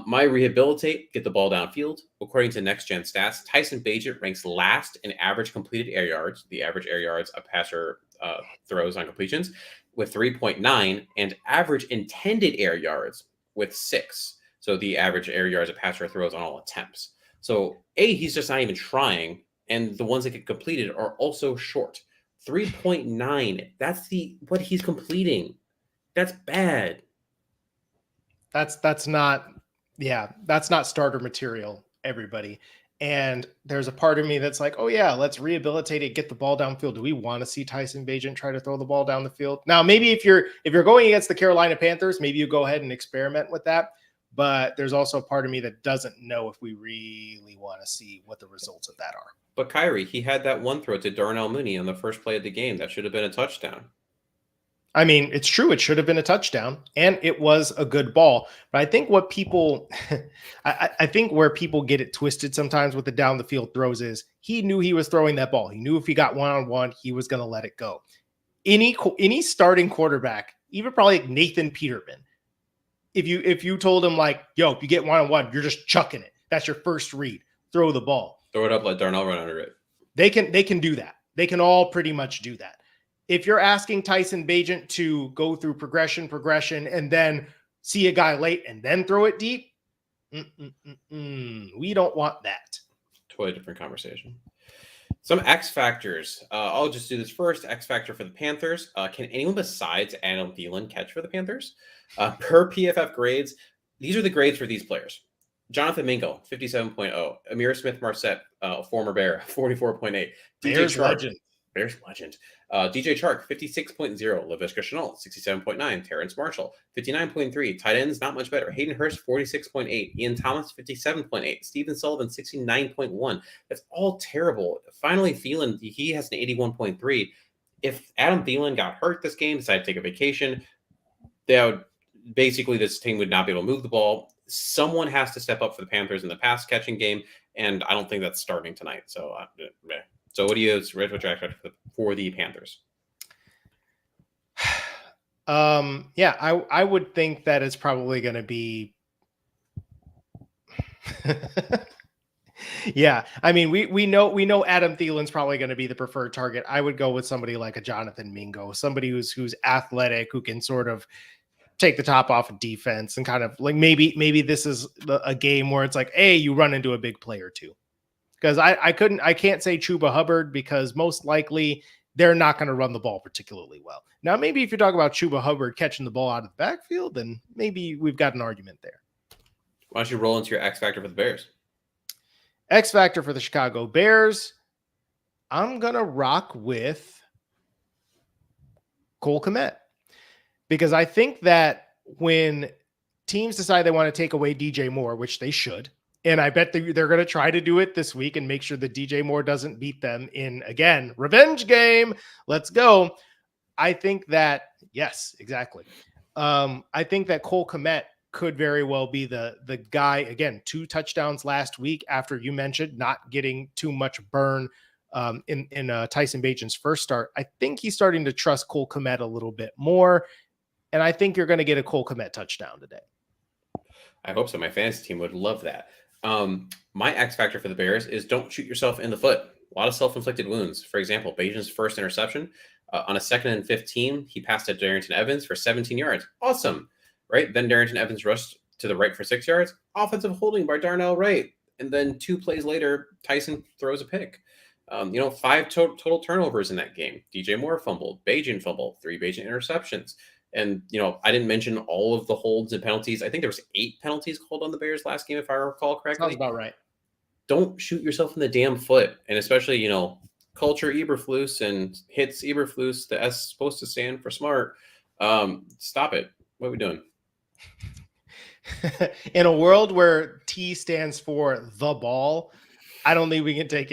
My rehabilitate, get the ball downfield. According to Next Gen Stats, Tyson Bagent ranks last in average completed air yards, the average air yards a passer throws on completions, with 3.9, and average intended air yards with 6. So the average air yards a passer throws on all attempts. So he's just not even trying, and the ones that get completed are also short. 3.9. That's what he's completing. That's bad. That's not starter material, everybody. And there's a part of me that's like, oh yeah, let's rehabilitate it, get the ball downfield. Do we want to see Tyson Bagent try to throw the ball down the field? Now, maybe if you're going against the Carolina Panthers, maybe you go ahead and experiment with that. But there's also a part of me that doesn't know if we really want to see what the results of that are. But Khari, he had that one throw to Darnell Mooney on the first play of the game. That should have been a touchdown. I mean, it's true. It should have been a touchdown, and it was a good ball. But I think what people, I think where people get it twisted sometimes with the down the field throws is he knew he was throwing that ball. He knew if he got one-on-one, he was going to let it go. Any starting quarterback, even probably like Nathan Peterman, if you told him like, yo, if you get one-on-one, you're just chucking it. That's your first read. Throw the ball. Throw it up, let Darnell run under it. They can do that. They can all pretty much do that. If you're asking Tyson Bagent to go through progression, and then see a guy late and then throw it deep, we don't want that. Totally different conversation. Some X factors. I'll just do this first. X factor for the Panthers. Can anyone besides Adam Thielen catch for the Panthers? Per PFF grades, these are the grades for these players. Jonathan Mingo, 57.0. Amir Smith-Marset, former Bear, 44.8. DJ Bears Chark, legend. Bears legend. DJ Chark, 56.0. Laviska Shenault, 67.9. Terrence Marshall, 59.3. Tight ends, not much better. Hayden Hurst, 46.8. Ian Thomas, 57.8. Steven Sullivan, 69.1. That's all terrible. Finally, Thielen, he has an 81.3. If Adam Thielen got hurt this game, decided to take a vacation, that would basically this team would not be able to move the ball. Someone has to step up for the Panthers in the pass catching game, and I don't think that's starting tonight. So, so what do you retrotract for the Panthers? Yeah, I would think that it's probably going to be. Yeah, I mean, we know Adam Thielen's probably going to be the preferred target. I would go with somebody like a Jonathan Mingo, somebody who's athletic, who can sort of take the top off of defense and kind of like maybe this is a game where it's like, hey, you run into a big player too. Because I can't say Chuba Hubbard because most likely they're not going to run the ball particularly well. Now, maybe if you talk about Chuba Hubbard catching the ball out of the backfield, then maybe we've got an argument there. Why don't you roll into your X factor for the Bears? X factor for the Chicago Bears. I'm going to rock with Cole Kmet because I think that when teams decide they want to take away DJ Moore, which they should, and I bet they're going to try to do it this week and make sure that DJ Moore doesn't beat them in, again, revenge game. Let's go. I think that, yes, exactly. I think that Cole Kmet could very well be the guy. Again, 2 touchdowns last week after you mentioned not getting too much burn in Tyson Bagent's first start. I think he's starting to trust Cole Kmet a little bit more, and I think you're going to get a Cole Kmet touchdown today. I hope so. My fantasy team would love that. My X factor for the Bears is don't shoot yourself in the foot. A lot of self-inflicted wounds. For example, Bagent's first interception on a 2nd and 15, he passed to Darrington Evans for 17 yards. Awesome, right? Then Darrington Evans rushed to the right for 6 yards. Offensive holding by Darnell Wright. And then 2 plays later, Tyson throws a pick. 5 total turnovers in that game. DJ Moore fumbled, Bagent fumbled, 3 Bagent interceptions. And, I didn't mention all of the holds and penalties. I think there was 8 penalties called on the Bears last game, if I recall correctly. Sounds about right. Don't shoot yourself in the damn foot. And especially, culture Eberflus and hits Eberflus, the S is supposed to stand for smart. Stop it. What are we doing? In a world where T stands for the ball, I don't think we can take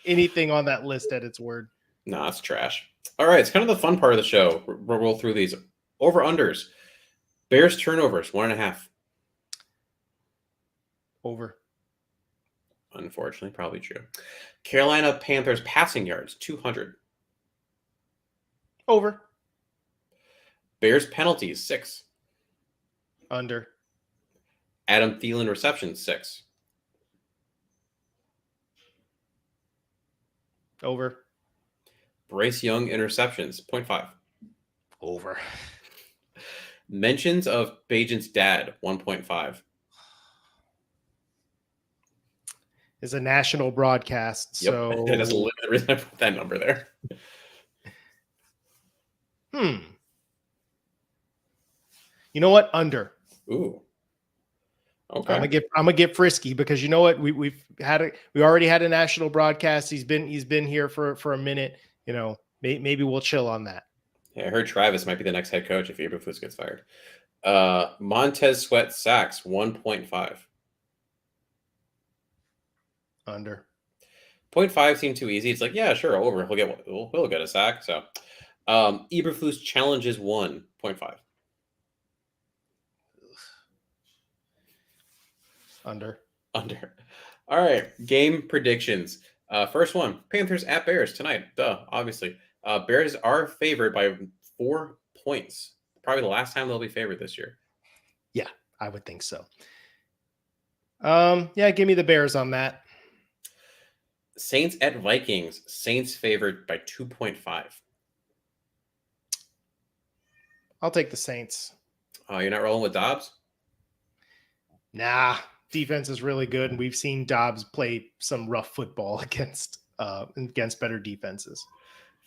anything on that list at its word. Nah, it's trash. All right, it's kind of the fun part of the show. We'll roll through these. Over-unders. Bears turnovers, 1.5. Over. Unfortunately, probably true. Carolina Panthers passing yards, 200. Over. Bears penalties, 6. Under. Adam Thielen receptions, 6. Over. Bryce Young interceptions, 0.5. Over. Mentions of Bagent's dad, 1.5. Is a national broadcast. Yep. So That's literally the reason I put that number there. You know what? Under. Ooh. Okay. I'm gonna get frisky because you know what? We already had a national broadcast. He's been here for a minute. Maybe we'll chill on that. Yeah, I heard Travis might be the next head coach if Eberflus gets fired. Montez Sweat sacks, 1.5. Under. 0.5 seemed too easy. It's like, yeah, sure, over. He'll get a sack. So, Eberflus challenges 1.5. Under. All right, game predictions. First one, Panthers at Bears tonight. Duh, obviously. Bears are favored by 4 points. Probably the last time they'll be favored this year. Yeah, I would think so. Yeah, give me the Bears on that. Saints at Vikings. Saints favored by 2.5. I'll take the Saints. You're not rolling with Dobbs? Nah, defense is really good, and we've seen Dobbs play some rough football against better defenses.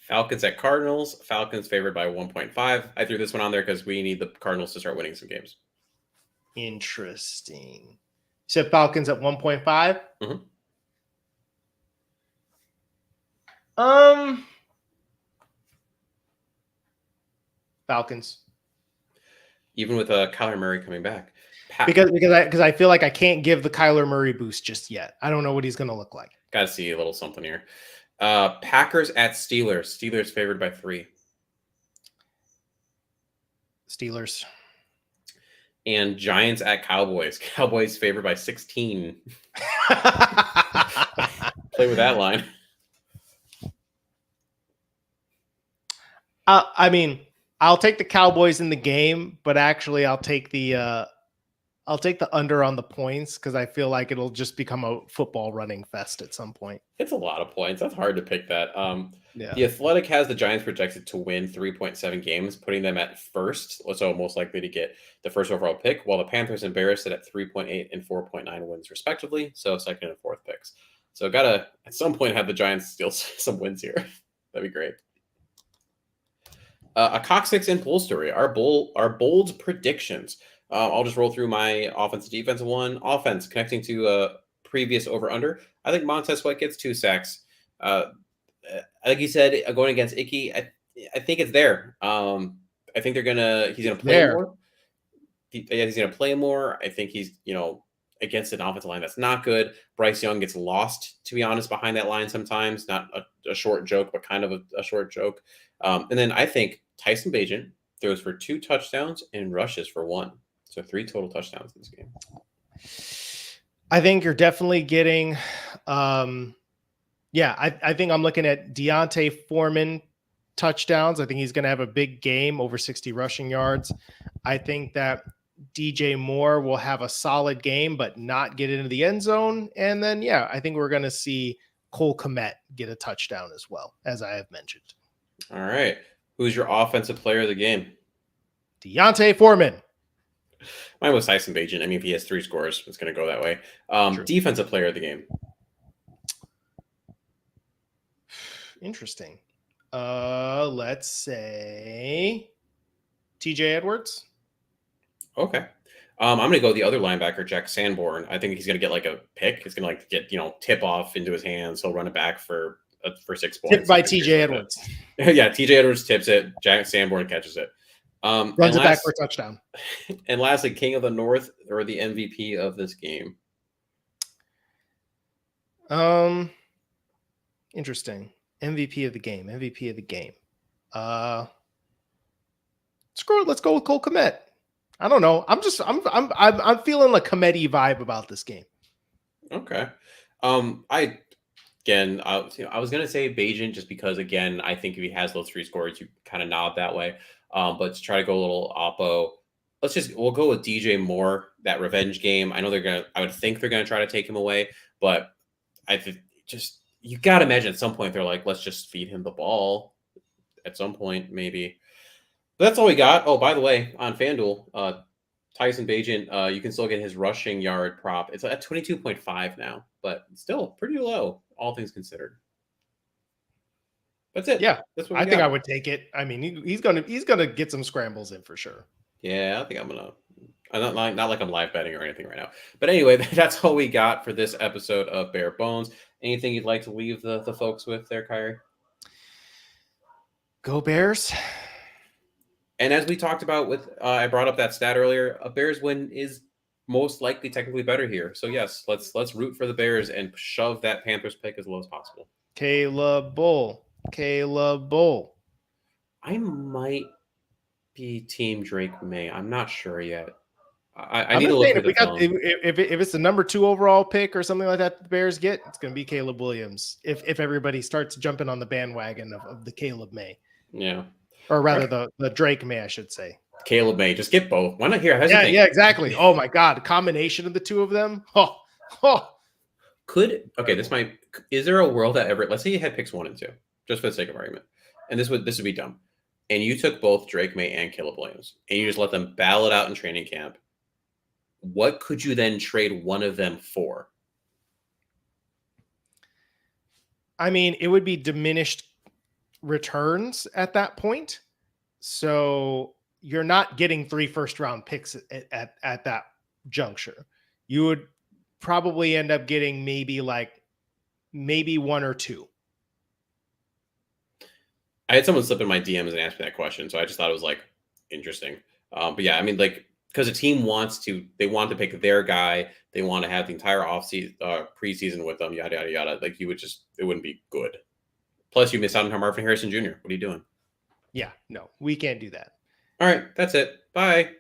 Falcons at Cardinals. Falcons favored by 1.5. I threw this one on there because we need the Cardinals to start winning some games. Interesting. said Falcons at 1.5. Mhm. Falcons. Even with Kyler Murray coming back. Because I feel like I can't give the Kyler Murray boost just yet. I don't know what he's going to look like. Got to see a little something here. Packers at Steelers. Steelers favored by 3. Steelers. And Giants at Cowboys. Cowboys favored by 16. Play with that line. I mean, I'll take the Cowboys in the game, but actually I'll take the under on the points because I feel like it'll just become a football running fest at some point. It's a lot of points. That's hard to pick that. Yeah. The Athletic has the Giants projected to win 3.7 games, putting them at first, so most likely to get the first overall pick, while the Panthers and Bears sit at 3.8 and 4.9 wins respectively, so second and fourth picks. So gotta at some point have the Giants steal some wins here. That'd be great. A Coccyx and Bull story. Our bold predictions. I'll just roll through my offense and defensive one. Offense connecting to previous over under. I think Montez Sweat gets 2 sacks. Like you said, going against Icky, I think it's there. I think he's gonna play more. He's gonna play more. I think he's against an offensive line that's not good. Bryce Young gets lost, to be honest, behind that line sometimes. Not a short joke, but kind of a short joke. And then I think Tyson Bagent throws for 2 touchdowns and rushes for 1. So 3 total touchdowns in this game. I think you're definitely getting, I think I'm looking at Deontay Foreman touchdowns. I think he's going to have a big game, over 60 rushing yards. I think that DJ Moore will have a solid game, but not get into the end zone. And then, I think we're going to see Cole Kmet get a touchdown as well, as I have mentioned. All right. Who's your offensive player of the game? Deontay Foreman. Mine was Tyson Bagent. I mean, if he has 3 scores, it's going to go that way. Defensive player of the game. Interesting. Let's say TJ Edwards. Okay. I'm going to go the other linebacker, Jack Sanborn. I think he's going to get like a pick. It's going to get tip off into his hands. He'll run it back for 6 points. Tipped by TJ Edwards. Yeah, TJ Edwards tips it. Jack Sanborn catches it. Runs it back for a touchdown. And lastly, King of the North or the MVP of this game. Interesting. MVP of the game. Screw it. Let's go with Cole Kmet. I don't know. I'm feeling a Kmet-y vibe about this game. Okay. I was gonna say Bagent just because again I think if he has those 3 scores, you kind of nod that way. But to try to go a little oppo, we'll go with DJ Moore, that revenge game. I know I would think they're gonna try to take him away, but I think you gotta imagine at some point they're like, let's just feed him the ball. At some point, maybe. But that's all we got. Oh, by the way, on FanDuel, Tyson Bagent, you can still get his rushing yard prop. It's at 22.5 now, but still pretty low, all things considered. That's it. Yeah, that's what I think I would take it. I mean, he's gonna get some scrambles in for sure. Yeah, I think I'm not like I'm live betting or anything right now. But anyway, that's all we got for this episode of Bare Bones. Anything you'd like to leave the folks with there, Khari? Go Bears. And as we talked about I brought up that stat earlier, a Bears win is most likely technically better here. So yes, let's root for the Bears and shove that Panthers pick as low as possible. Caleb Bull. I might be Team Drake May. I'm not sure yet. I need to look at the film. If it's the number 2 overall pick or something like that the Bears get, it's going to be Caleb Williams. If everybody starts jumping on the bandwagon of the Caleb May. Yeah. Or rather the Drake May, I should say. Caleb May. Just get both. Why not here? Yeah, exactly. Oh my God. A combination of the 2 of them. Is there a world that let's say you had picks 1 and 2, just for the sake of argument. And this would be dumb. And you took both Drake May and Caleb Williams and you just let them battle it out in training camp. What could you then trade one of them for? I mean, it would be diminished returns at that point. So you're not getting 3 first-round picks at that juncture. You would probably end up getting maybe one or two. I had someone slip in my DMs and ask me that question, so I just thought it was like interesting. But yeah, I mean, like because a team they want to pick their guy, they want to have the entire offseason, preseason with them, yada yada yada. Like it wouldn't be good. Plus, you miss out on Marvin Harrison Jr. What are you doing? Yeah, no, we can't do that. All right, that's it. Bye.